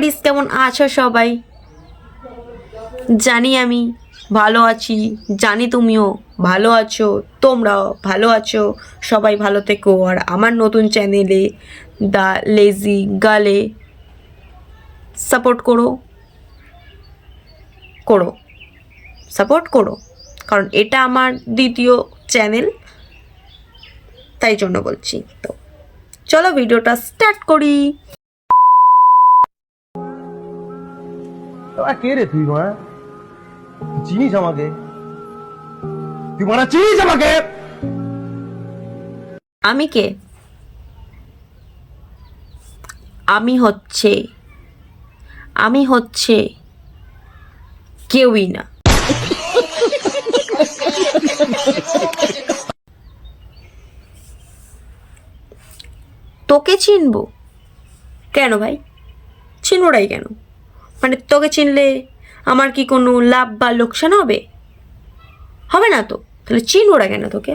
Please কেমন আছো সবাই? জানি আমি ভালো আছি, জানি তুমিও ভালো আছো, তোমরাও ভালো আছো। সবাই ভালো থেকো। আর আমার নতুন চ্যানেলে দ্য লেজি গার্লে সাপোর্ট করো, সাপোর্ট করো, কারণ এটা আমার দ্বিতীয় চ্যানেল, তাই জন্য বলছি। তো চলো ভিডিওটা স্টার্ট করি। কে রে তুই? চিনিস আমাকে? তুই চিনিস আমাকে? আমি কে? আমি হচ্ছে কেউই না। তোকে চিনবো কেন ভাই? চিনবোটাই কেন? মানে তোকে চিনলে আমার কি কোনো লাভ বা লোকসান হবে? হবে না তো, তাহলে চিনবোটা কেন তোকে?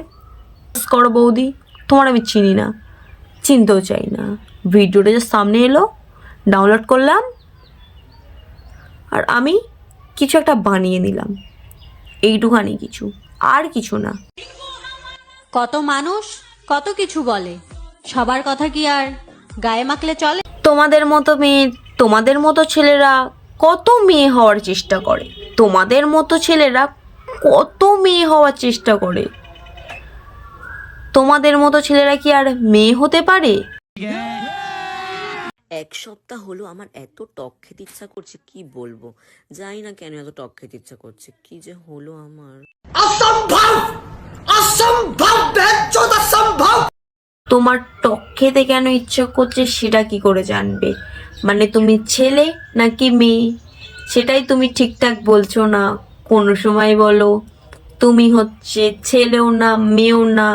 করো বৌদি, তোমার আমি চিনি না, চিনতেও চাই না। ভিডিওটা যে সামনে এলো, ডাউনলোড করলাম, আর আমি কিছু একটা বানিয়ে নিলাম, এইটুখানি কিছু, আর কিছু না। কত মানুষ কত কিছু বলে, সবার কথা কি আর গায়ে মাখলে চলে? তোমাদের মতো মেয়ে, তোমাদের মতো ছেলেরা কত মেয়ে হওয়ার চেষ্টা করে, তোমাদের মতো ছেলেরা কত মেয়ে হওয়ার চেষ্টা করে। তোমাদের মতো ছেলেরা কি আর মেয়ে হতে পারে? এক সপ্তাহ হলো আমার এত টক খেতে ইচ্ছা করছে, কি বলবো। জানি না কেন এত টক খেতে ইচ্ছা করছে, কি যে হলো আমার। তোমার টক খেতে কেন ইচ্ছে করছে সেটা কি করে জানবে? মানে তুমি ছেলে নাকি মেয়ে সেটাই তুমি ঠিকঠাক বলছো না। কোনো সময় বলো তুমি হচ্ছে ছেলেও না মেয়েও না,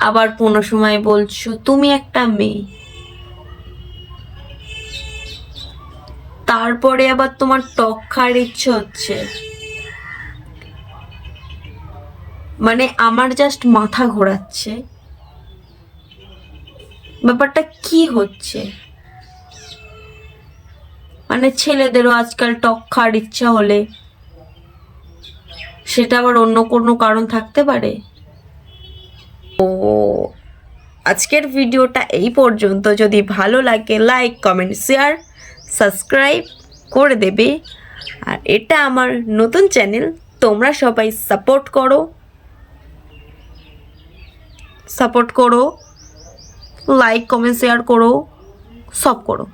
আবার কোনো সময় বলছো তুমি একটা মেয়ে, তারপরে আবার তোমার টক খাওয়ার ইচ্ছে হচ্ছে। মানে আমার জাস্ট মাথা ঘোরাচ্ছে, ব্যাপারটা কি হচ্ছে? মানে ছেলেদেরও আজকাল টক খাওয়ার ইচ্ছা হলে সেটা আবার অন্য কোনো কারণ থাকতে পারে। ও, আজকের ভিডিওটা এই পর্যন্ত। যদি ভালো লাগে লাইক কমেন্ট শেয়ার সাবস্ক্রাইব করে দেবে। আর এটা আমার নতুন চ্যানেল, তোমরা সবাই সাপোর্ট করো, লাইক কমেন্ট শেয়ার করো, সব করো।